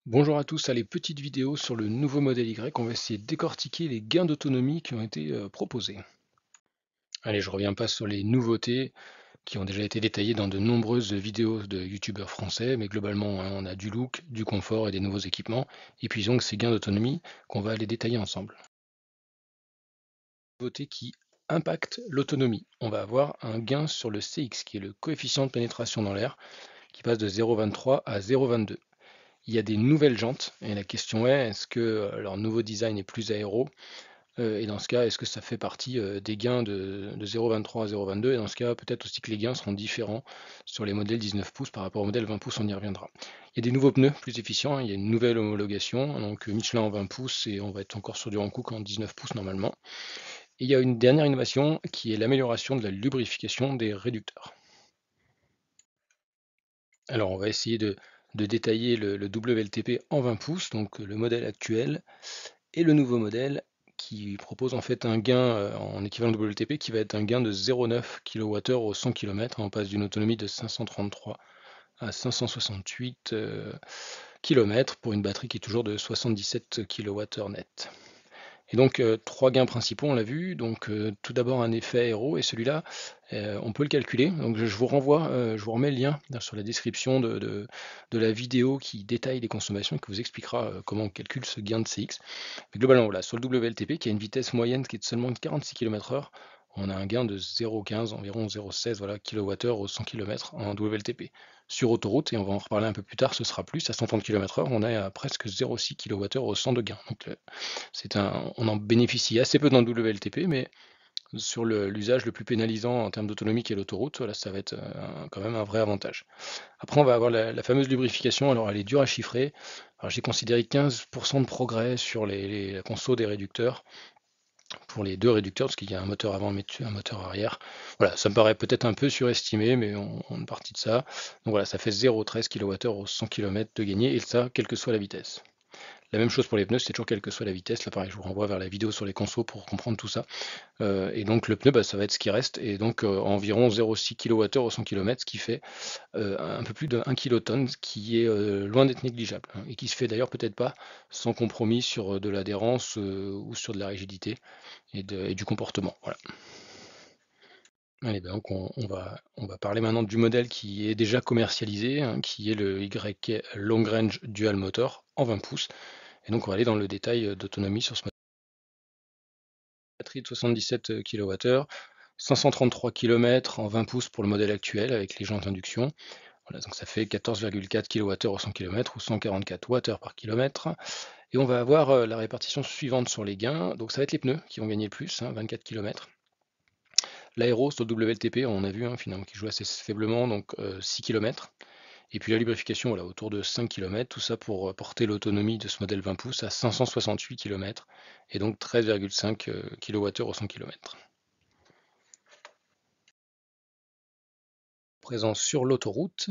Bonjour à tous, allez, petite vidéo sur le nouveau modèle Y, on va essayer de décortiquer les gains d'autonomie qui ont été proposés. Allez, je reviens pas sur les nouveautés qui ont déjà été détaillées dans de nombreuses vidéos de youtubeurs français, mais globalement, hein, on a du look, du confort et des nouveaux équipements, et puis donc ces gains d'autonomie qu'on va aller détailler ensemble. Nouveautés qui impactent l'autonomie. On va avoir un gain sur le CX, qui est le coefficient de pénétration dans l'air, qui passe de 0,23 à 0,22. Il y a des nouvelles jantes, et la question est, est-ce que leur nouveau design est plus aéro? Et dans ce cas, est-ce que ça fait partie des gains de 0,23 à 0,22? Et dans ce cas, peut-être aussi que les gains seront différents sur les modèles 19 pouces par rapport au modèle 20 pouces, on y reviendra. Il y a des nouveaux pneus plus efficients, hein, il y a une nouvelle homologation, donc Michelin en 20 pouces et on va être encore sur du Hankook en 19 pouces normalement. Et il y a une dernière innovation qui est l'amélioration de la lubrification des réducteurs. Alors on va essayer de détailler le WLTP en 20 pouces, donc le modèle actuel et le nouveau modèle qui propose en fait un gain en équivalent WLTP qui va être un gain de 0,9 kWh au 100 km. On passe d'une autonomie de 533 à 568 km pour une batterie qui est toujours de 77 kWh net. Et donc trois gains principaux, on l'a vu. Donc tout d'abord un effet aéro et celui-là, on peut le calculer. Donc je vous renvoie, je vous remets le lien sur la description de la vidéo qui détaille les consommations et qui vous expliquera comment on calcule ce gain de CX. Mais globalement, voilà, sur le WLTP qui a une vitesse moyenne qui est de seulement 46 km/h, on a un gain de 0,15, environ 0,16 voilà, kWh au 100 km en WLTP. Sur autoroute, et on va en reparler un peu plus tard, ce sera plus, à 130 km/h, on est à presque 0,6 kWh au 100 de gain. Donc on en bénéficie assez peu dans le WLTP, mais sur l'usage le plus pénalisant en termes d'autonomie qui est l'autoroute, voilà, ça va être quand même un vrai avantage. Après, on va avoir la fameuse lubrification, alors elle est dure à chiffrer. Alors j'ai considéré 15% de progrès sur la conso des réducteurs, pour les deux réducteurs, parce qu'il y a un moteur avant et un moteur arrière. Voilà, ça me paraît peut-être un peu surestimé, mais on est parti de ça. Donc voilà, ça fait 0,13 kWh au 100 km de gagné, et ça, quelle que soit la vitesse. La même chose pour les pneus, c'est toujours quelle que soit la vitesse. Là, pareil, je vous renvoie vers la vidéo sur les consos pour comprendre tout ça. Et donc, le pneu, bah, ça va être ce qui reste. Et donc, environ 0,6 kWh au 100 km, ce qui fait un peu plus de 1 kilotonne, ce qui est loin d'être négligeable. Hein, et qui se fait d'ailleurs peut-être pas sans compromis sur de l'adhérence ou sur de la rigidité et du comportement. Voilà. Allez, ben donc on va parler maintenant du modèle qui est déjà commercialisé, hein, qui est le Y Long Range Dual Motor en 20 pouces. Et donc on va aller dans le détail d'autonomie sur ce modèle. Batterie de 77 kWh, 533 km en 20 pouces pour le modèle actuel avec les jantes induction. Voilà, donc ça fait 14,4 kWh au 100 km ou 144 Wh par kilomètre. Et on va avoir la répartition suivante sur les gains. Donc ça va être les pneus qui vont gagner le plus, hein, 24 km. L'aéro sur le WLTP, on a vu hein, finalement qui joue assez faiblement, donc 6 km. Et puis la lubrification, voilà, autour de 5 km, tout ça pour porter l'autonomie de ce modèle 20 pouces à 568 km et donc 13,5 kWh au 100 km. Présent sur l'autoroute.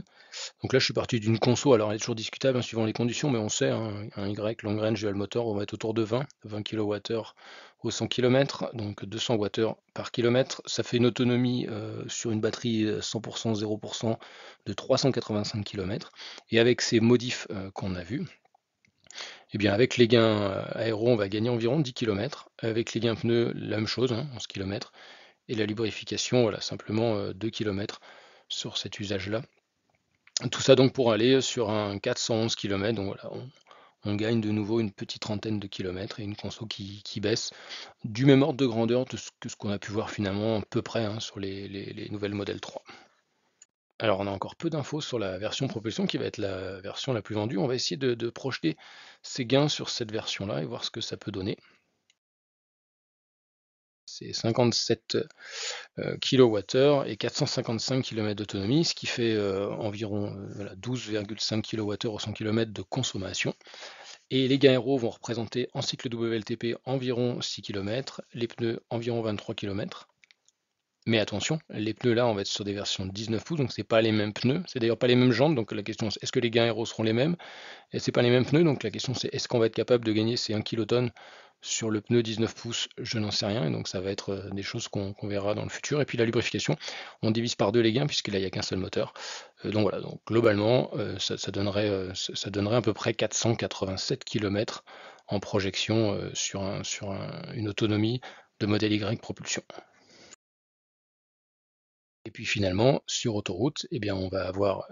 Donc là, je suis parti d'une conso, alors elle est toujours discutable hein, suivant les conditions, mais on sait, hein, un Y long range dual motor, on va être autour de 20 kWh au 100 km, donc 200 Wh par kilomètre. Ça fait une autonomie sur une batterie 100% 0% de 385 km. Et avec ces modifs qu'on a vus, eh bien avec les gains aéro, on va gagner environ 10 km. Avec les gains pneus, la même chose, hein, 11 km. Et la lubrification, voilà, simplement 2 km sur cet usage-là. Tout ça donc pour aller sur un 411 km, donc voilà, on gagne de nouveau une petite trentaine de kilomètres et une conso qui baisse du même ordre de grandeur de ce qu'on a pu voir finalement à peu près hein, sur les nouvelles modèles 3. Alors on a encore peu d'infos sur la version propulsion qui va être la version la plus vendue. On va essayer de projeter ces gains sur cette version-là et voir ce que ça peut donner. C'est 57 kWh et 455 km d'autonomie, ce qui fait environ voilà, 12,5 kWh au 100 km de consommation. Et les gains aéros vont représenter en cycle WLTP environ 6 km, les pneus environ 23 km. Mais attention, les pneus là, on va être sur des versions de 19 pouces, donc c'est pas les mêmes pneus, c'est d'ailleurs pas les mêmes jantes, donc la question c'est est-ce que les gains aéros seront les mêmes? Et c'est pas les mêmes pneus, donc la question c'est est-ce qu'on va être capable de gagner ces 1 kilotonne Sur le pneu 19 pouces, je n'en sais rien, et donc ça va être des choses qu'on verra dans le futur. Et puis la lubrification, on divise par deux les gains, puisque là, il n'y a qu'un seul moteur. Donc voilà, donc globalement, ça donnerait à peu près 487 km en projection sur une autonomie de modèle Y propulsion. Et puis finalement, sur autoroute, eh bien, on va avoir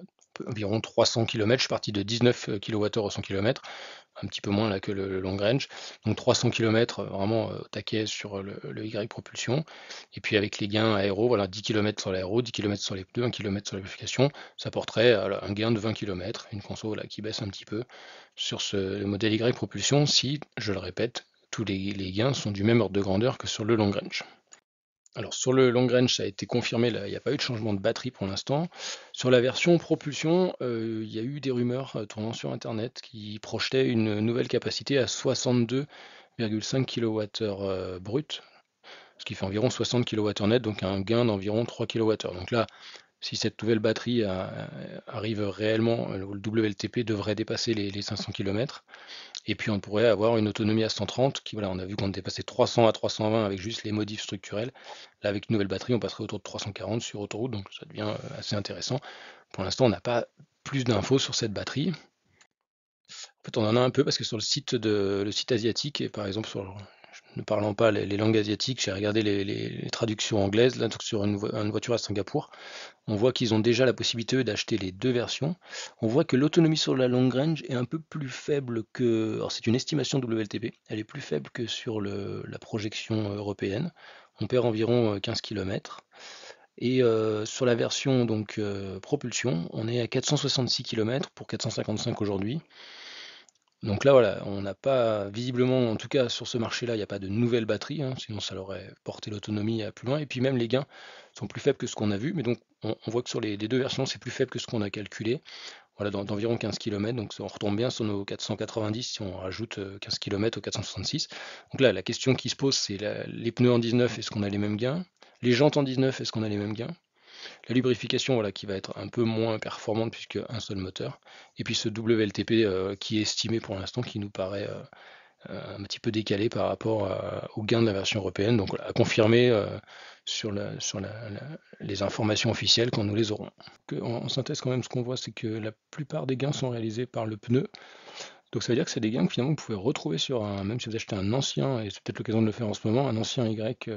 environ 300 km. Je suis parti de 19 kWh au 100 km, un petit peu moins là que le long range. Donc 300 km vraiment au taquet sur le Y propulsion. Et puis avec les gains aéro, voilà, 10 km sur l'aéro, 10 km sur les pneus, 1 km sur la lubrification, ça porterait à un gain de 20 km, une conso là, qui baisse un petit peu sur le modèle Y propulsion si, je le répète, tous les gains sont du même ordre de grandeur que sur le long range. Alors sur le long range, ça a été confirmé, là, il n'y a pas eu de changement de batterie pour l'instant. Sur la version propulsion, il y a eu des rumeurs tournant sur internet qui projetaient une nouvelle capacité à 62,5 kWh brut, ce qui fait environ 60 kWh net, donc un gain d'environ 3 kWh. Donc là, si cette nouvelle batterie arrive réellement, le WLTP devrait dépasser les 500 km. Et puis on pourrait avoir une autonomie à 130, qui voilà, on a vu qu'on était passé de 300 à 320 avec juste les modifs structurels. Là, avec une nouvelle batterie, on passerait autour de 340 sur autoroute, donc ça devient assez intéressant. Pour l'instant, on n'a pas plus d'infos sur cette batterie. En fait, on en a un peu parce que sur le site asiatique, et par exemple ne parlant pas les langues asiatiques, j'ai regardé les traductions anglaises là, sur une voiture à Singapour. On voit qu'ils ont déjà la possibilité d'acheter les deux versions. On voit que l'autonomie sur la long range est un peu plus faible que... Alors c'est une estimation WLTP, elle est plus faible que sur la projection européenne. On perd environ 15 km. Et sur la version donc propulsion, on est à 466 km pour 455 aujourd'hui. Donc là, voilà, on n'a pas, visiblement, en tout cas sur ce marché-là, il n'y a pas de nouvelle batterie, hein, sinon ça aurait porté l'autonomie à plus loin. Et puis même les gains sont plus faibles que ce qu'on a vu, mais donc on voit que sur les deux versions, c'est plus faible que ce qu'on a calculé, voilà, d'environ 15 km, donc on retombe bien sur nos 490 si on rajoute 15 km aux 466. Donc là, la question qui se pose, c'est les pneus en 19, est-ce qu'on a les mêmes gains? Les jantes en 19, est-ce qu'on a les mêmes gains? La lubrification, voilà, qui va être un peu moins performante puisque un seul moteur. Et puis ce WLTP qui est estimé pour l'instant, qui nous paraît un petit peu décalé par rapport au gain de la version européenne. Donc voilà, à confirmer sur les informations officielles quand nous les aurons. En synthèse, quand même, ce qu'on voit, c'est que la plupart des gains sont réalisés par le pneu. Donc ça veut dire que c'est des gains que finalement vous pouvez retrouver sur même si vous achetez un ancien, et c'est peut-être l'occasion de le faire en ce moment, un ancien Y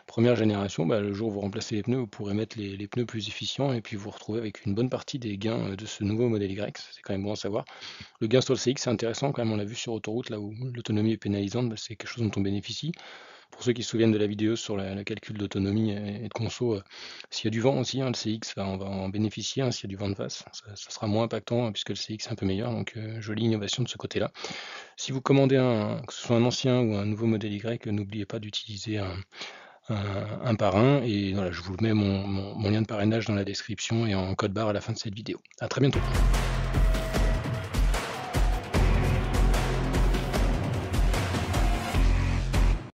première génération, le jour où vous remplacez les pneus, vous pourrez mettre les pneus plus efficients et puis vous retrouvez avec une bonne partie des gains de ce nouveau modèle Y, c'est quand même bon à savoir. Le gain sur le CX c'est intéressant quand même, on l'a vu sur autoroute, là où l'autonomie est pénalisante, c'est quelque chose dont on bénéficie. Pour ceux qui se souviennent de la vidéo sur le calcul d'autonomie et de conso, s'il y a du vent aussi, le CX, on va en bénéficier, s'il y a du vent de face, ça sera moins impactant puisque le CX est un peu meilleur, donc jolie innovation de ce côté-là. Si vous commandez que ce soit un ancien ou un nouveau modèle Y, n'oubliez pas d'utiliser un parrain, et voilà, je vous mets mon lien de parrainage dans la description et en code barre à la fin de cette vidéo. À très bientôt.